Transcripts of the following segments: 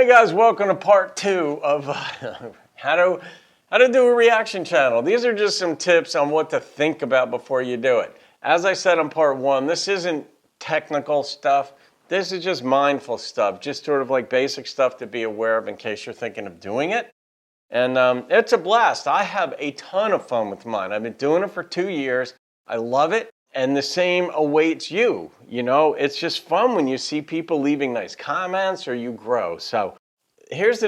Hey guys, welcome to part 2 of how to do a reaction channel. These are just some tips on what to think about before you do it. As I said in part 1, this isn't technical stuff. This is just mindful stuff, just sort of like basic stuff to be aware of in case you're thinking of doing it. And it's a blast. I have a ton of fun with mine. I've been doing it for 2 years. I love it. And the same awaits you. You know, it's just fun when you see people leaving nice comments or you grow. So here's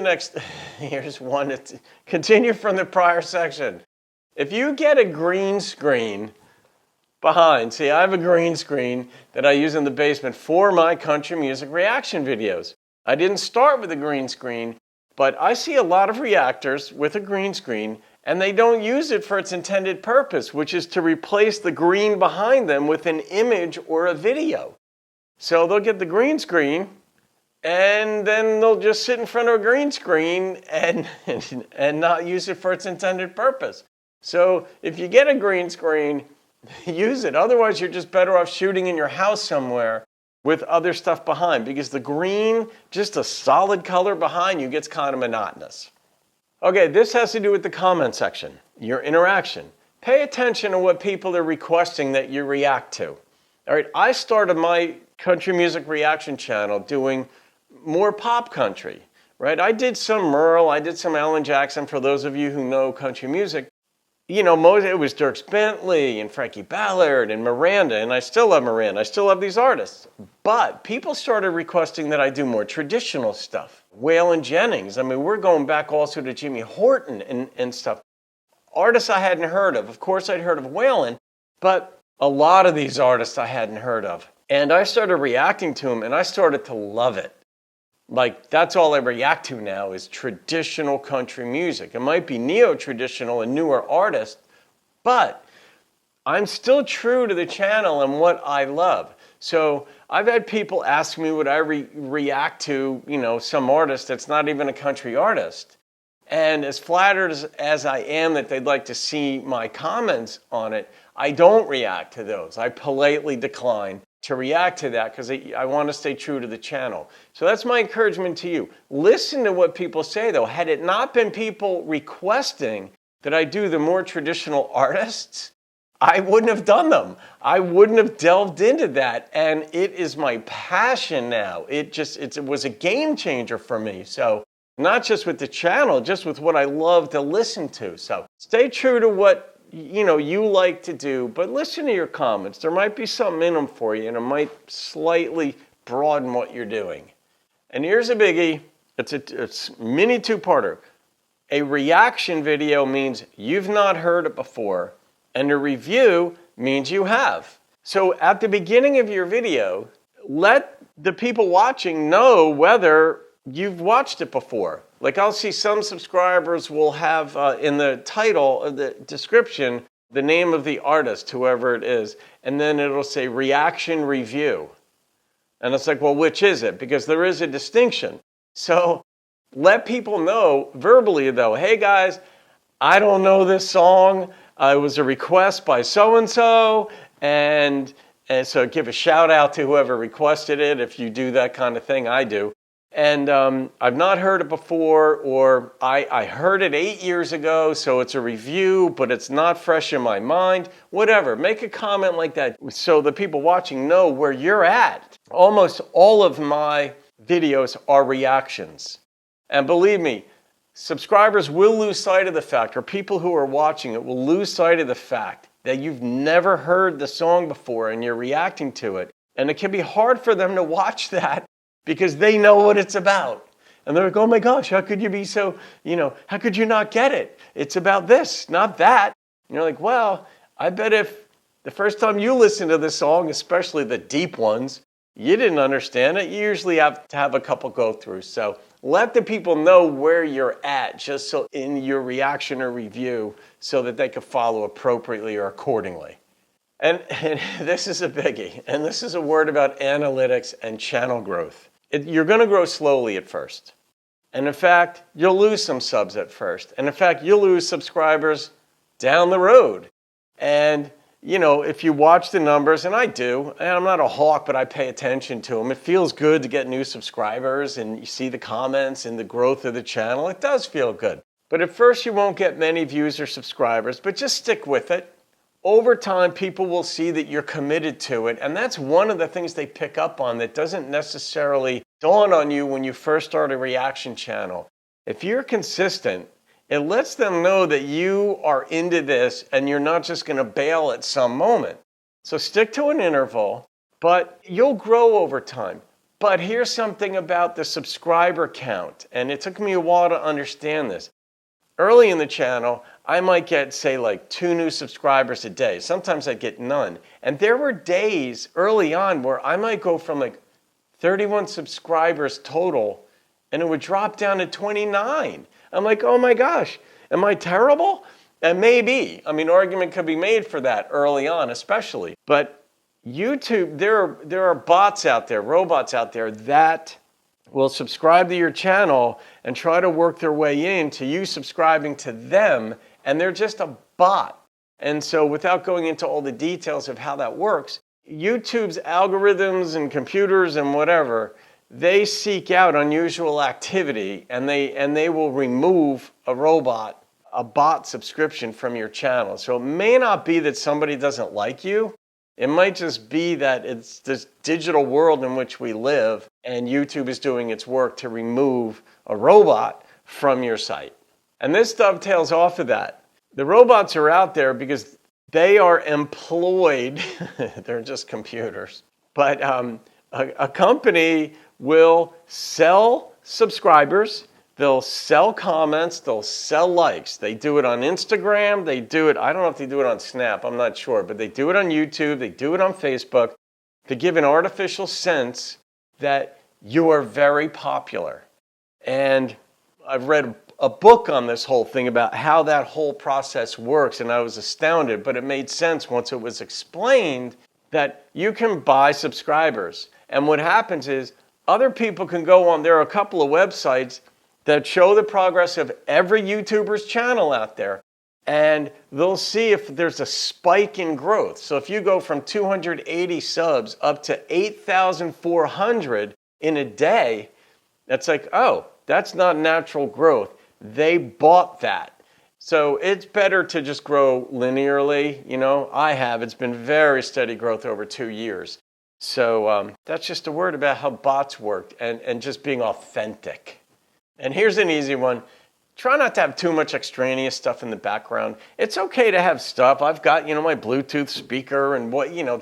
one to continue from the prior section. If you get a green screen behind, see, I have a green screen that I use in the basement for my country music reaction videos. I didn't start with a green screen, but I see a lot of reactors with a green screen and they don't use it for its intended purpose, which is to replace the green behind them with an image or a video. So they'll get the green screen and then they'll just sit in front of a green screen and not use it for its intended purpose. So if you get a green screen, use it. Otherwise, you're just better off shooting in your house somewhere with other stuff behind, because the green, just a solid color behind you, gets kind of monotonous. Okay, this has to do with the comment section, your interaction. Pay attention to what people are requesting that you react to. All right, I started my country music reaction channel doing more pop country, right? I did some Merle, I did some Alan Jackson, for those of you who know country music. You know, it was Dierks Bentley and Frankie Ballard and Miranda, and I still love Miranda. I still love these artists. But people started requesting that I do more traditional stuff. Waylon Jennings. I mean, we're going back also to Jimmy Horton and stuff. Artists I hadn't heard of. Of course, I'd heard of Waylon, but a lot of these artists I hadn't heard of. And I started reacting to them, and I started to love it. Like, that's all I react to now is traditional country music. It might be neo-traditional and newer artists, but I'm still true to the channel and what I love. So I've had people ask me would I react to, you know, some artist that's not even a country artist. And as flattered as I am that they'd like to see my comments on it, I don't react to those. I politely decline to react to that because I want to stay true to the channel. So that's my encouragement to you. Listen to what people say, though. Had it not been people requesting that I do the more traditional artists, I wouldn't have done them. I wouldn't have delved into that. And it is my passion now. It was a game changer for me. So not just with the channel, just with what I love to listen to. So stay true to what you like to do, but listen to your comments. There might be something in them for you, and it might slightly broaden what you're doing. And here's a biggie. It's mini two-parter. A reaction video means you've not heard it before, and a review means you have. So at the beginning of your video, let the people watching know whether you've watched it before. Like, I'll see some subscribers will have in the title of the description the name of the artist, whoever it is, and then it'll say reaction review. And it's like, well, which is it? Because there is a distinction. So let people know verbally, though, hey guys, I don't know this song. It was a request by so-and-so, and so give a shout out to whoever requested it if you do that kind of thing. I do. And I've not heard it before, or I heard it 8 years ago, so it's a review, but it's not fresh in my mind. Whatever, make a comment like that so the people watching know where you're at. Almost all of my videos are reactions. And believe me, subscribers will lose sight of the fact, or people who are watching it will lose sight of the fact that you've never heard the song before and you're reacting to it. And it can be hard for them to watch that, because they know what it's about. And they're like, oh my gosh, how could you be so, how could you not get it? It's about this, not that. And you're like, well, I bet if the first time you listen to this song, especially the deep ones, you didn't understand it. You usually have to have a couple go through. So let the people know where you're at, just so in your reaction or review, so that they can follow appropriately or accordingly. And this is a biggie. And this is a word about analytics and channel growth. You're going to grow slowly at first. And in fact, you'll lose some subs at first. And in fact, you'll lose subscribers down the road. And if you watch the numbers, and I do, and I'm not a hawk, but I pay attention to them. It feels good to get new subscribers and you see the comments and the growth of the channel. It does feel good. But at first you won't get many views or subscribers, but just stick with it. Over time, people will see that you're committed to it. And that's one of the things they pick up on that doesn't necessarily dawn on you when you first start a reaction channel. If you're consistent, it lets them know that you are into this and you're not just going to bail at some moment. So stick to an interval, but you'll grow over time. But here's something about the subscriber count, and it took me a while to understand this. Early in the channel, I might get, say, like 2 new subscribers a day. Sometimes I'd get none. And there were days early on where I might go from like 31 subscribers total, and it would drop down to 29. I'm like, oh my gosh, am I terrible? And maybe. I mean, argument could be made for that early on, especially. But YouTube, there are bots out there, robots out there that will subscribe to your channel and try to work their way into you subscribing to them, and they're just a bot. And so without going into all the details of how that works, YouTube's algorithms and computers and whatever, they seek out unusual activity, and they will remove a bot subscription from your channel. So it may not be that somebody doesn't like you. It might just be that it's this digital world in which we live, and YouTube is doing its work to remove a robot from your site. And this dovetails off of that. The robots are out there because they are employed, they're just computers, but a company will sell subscribers, they'll sell comments, they'll sell likes. They do it on Instagram, they do it, I don't know if they do it on Snap, I'm not sure, but they do it on YouTube, they do it on Facebook to give an artificial sense that you are very popular. And I've read a book on this whole thing about how that whole process works, and I was astounded, but it made sense once it was explained that you can buy subscribers. And what happens is other people can go on, there are a couple of websites that show the progress of every YouTuber's channel out there, and they'll see if there's a spike in growth. So if you go from 280 subs up to 8,400 in a day, that's like, oh, that's not natural growth. They bought that. So it's better to just grow linearly. It's been very steady growth over 2 years. So that's just a word about how bots work and just being authentic. And here's an easy one. Try not to have too much extraneous stuff in the background. It's okay to have stuff. I've got, my Bluetooth speaker and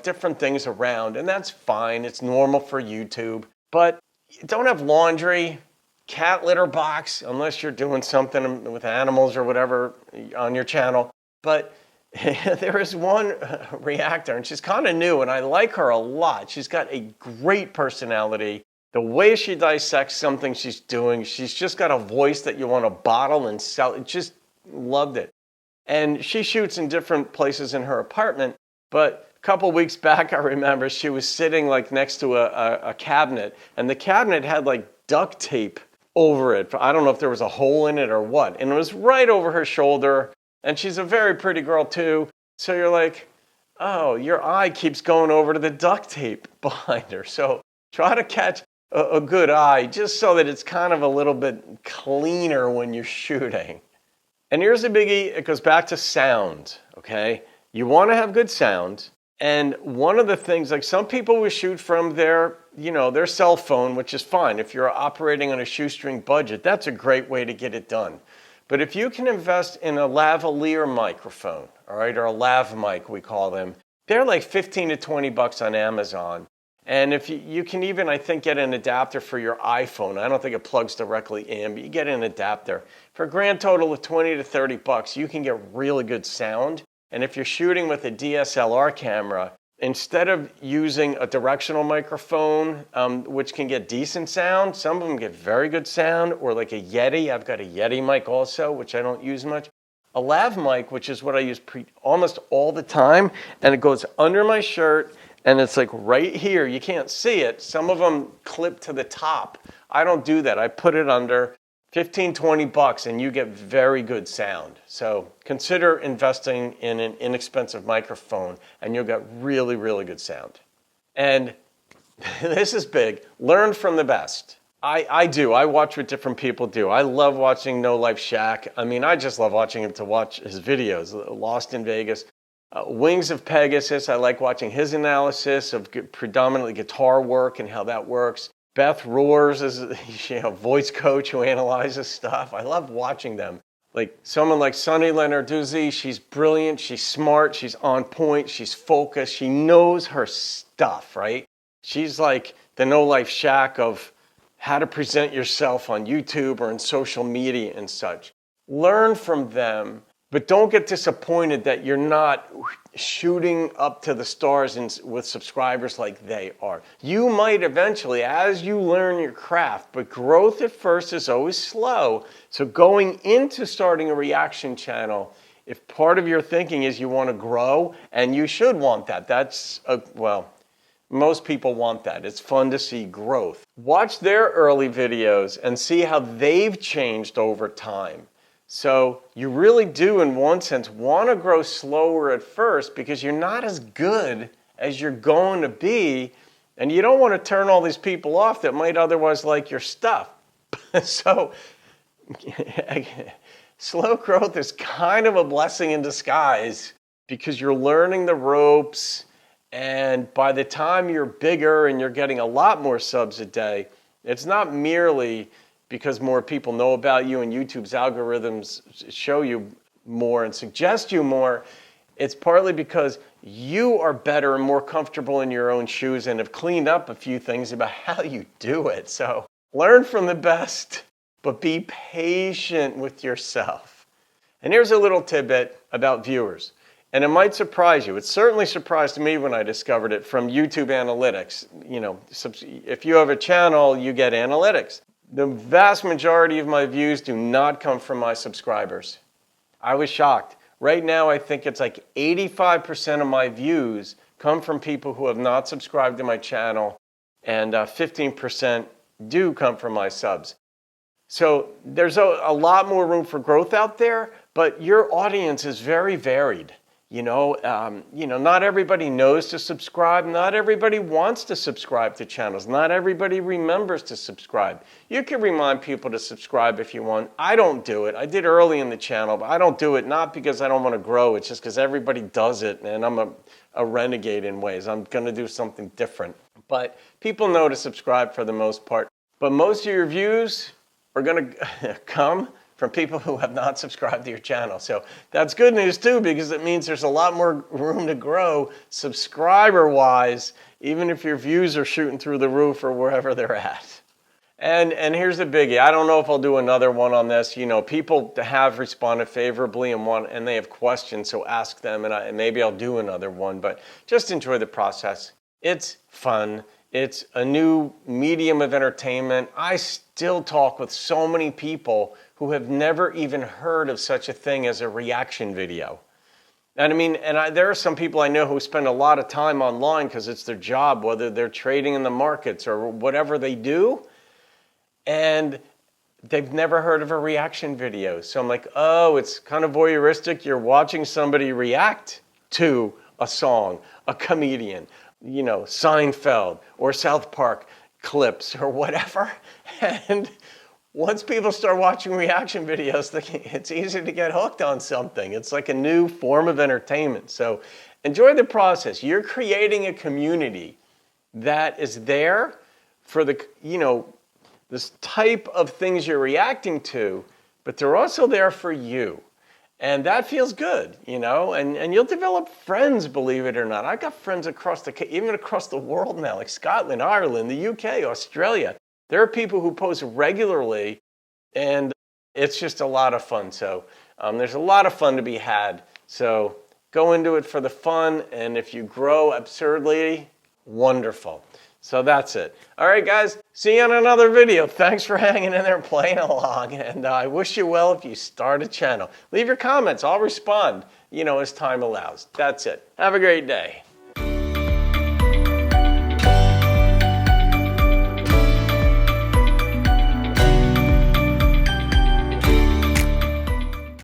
different things around, and that's fine. It's normal for YouTube. But don't have laundry, cat litter box, unless you're doing something with animals or whatever on your channel. But there is one reactor, and she's kind of new, and I like her a lot. She's got a great personality. The way she dissects something she's doing, she's just got a voice that you want to bottle and sell. Just loved it. And she shoots in different places in her apartment. But a couple weeks back, I remember she was sitting like next to a cabinet, and the cabinet had like duct tape over it. I don't know if there was a hole in it or what. And it was right over her shoulder. And she's a very pretty girl too. So you're like, oh, your eye keeps going over to the duct tape behind her. So try to catch a good eye just so that it's kind of a little bit cleaner when you're shooting. And here's the biggie. It goes back to sound, okay? You want to have good sound. And one of the things, like some people will shoot from their cell phone, which is fine. If you're operating on a shoestring budget, that's a great way to get it done. But if you can invest in a lavalier microphone, all right, or a lav mic, we call them, they're like $15 to $20 on Amazon. And if you can even, I think, get an adapter for your iPhone. I don't think it plugs directly in, but you get an adapter. For a grand total of $20 to $30, you can get really good sound. And if you're shooting with a DSLR camera, instead of using a directional microphone, which can get decent sound, some of them get very good sound, or like a Yeti. I've got a Yeti mic also, which I don't use much. A lav mic, which is what I use almost all the time, and it goes under my shirt, and it's like right here. You can't see it. Some of them clip to the top. I don't do that. I put it under. 15, 20 bucks and you get very good sound. So consider investing in an inexpensive microphone and you'll get really, really good sound. And this is big. Learn from the best. I do. I watch what different people do. I love watching No Life Shaq. I mean, I just love watching him to watch his videos. Lost in Vegas. Wings of Pegasus. I like watching his analysis of predominantly guitar work and how that works. Beth Roars is a voice coach who analyzes stuff. I love watching them. Like someone like Sunny Lenarduzzi, she's brilliant, she's smart, she's on point, she's focused, she knows her stuff, right? She's like the No Life Shaq of how to present yourself on YouTube or in social media and such. Learn from them, but don't get disappointed that you're not shooting up to the stars with subscribers like they are. You might eventually, as you learn your craft, but growth at first is always slow. So going into starting a reaction channel, if part of your thinking is you want to grow, and you should want that, most people want that. It's fun to see growth. Watch their early videos and see how they've changed over time. So you really do, in one sense, want to grow slower at first because you're not as good as you're going to be, and you don't want to turn all these people off that might otherwise like your stuff. So slow growth is kind of a blessing in disguise because you're learning the ropes, and by the time you're bigger and you're getting a lot more subs a day, it's not merely because more people know about you and YouTube's algorithms show you more and suggest you more. It's partly because you are better and more comfortable in your own shoes and have cleaned up a few things about how you do it. So learn from the best, but be patient with yourself. And here's a little tidbit about viewers. And it might surprise you. It certainly surprised me when I discovered it from YouTube analytics. You know, if you have a channel, you get analytics. The vast majority of my views do not come from my subscribers. I was shocked. Right now, I think it's like 85% of my views come from people who have not subscribed to my channel, and 15% do come from my subs. So there's a lot more room for growth out there, but your audience is very varied. Not everybody knows to subscribe. Not everybody wants to subscribe to channels. Not everybody remembers to subscribe. You can remind people to subscribe if you want. I don't do it. I did early in the channel, but I don't do it not because I don't want to grow. It's just because everybody does it, and I'm a renegade in ways. I'm going to do something different. But people know to subscribe for the most part. But most of your views are going to come from people who have not subscribed to your channel. So that's good news too, because it means there's a lot more room to grow subscriber-wise, even if your views are shooting through the roof or wherever they're at. And here's the biggie. I don't know if I'll do another one on this. You know, people have responded favorably and they have questions, so ask them, and maybe I'll do another one, but just enjoy the process. It's fun. It's a new medium of entertainment. I still talk with so many people who have never even heard of such a thing as a reaction video. And I mean, there are some people I know who spend a lot of time online because it's their job, whether they're trading in the markets or whatever they do, and they've never heard of a reaction video. So I'm like, oh, it's kind of voyeuristic. You're watching somebody react to a song, a comedian, Seinfeld or South Park clips or whatever. And once people start watching reaction videos, it's easy to get hooked on something. It's like a new form of entertainment. So enjoy the process. You're creating a community that is there for this type of things you're reacting to, but they're also there for you. And that feels good, and you'll develop friends, believe it or not. I've got friends even across the world now, like Scotland, Ireland, the UK, Australia. There are people who post regularly, and it's just a lot of fun. So there's a lot of fun to be had. So go into it for the fun, and if you grow absurdly, wonderful. So that's it. All right, guys, see you on another video. Thanks for hanging in there and playing along, and I wish you well if you start a channel. Leave your comments. I'll respond, as time allows. That's it. Have a great day.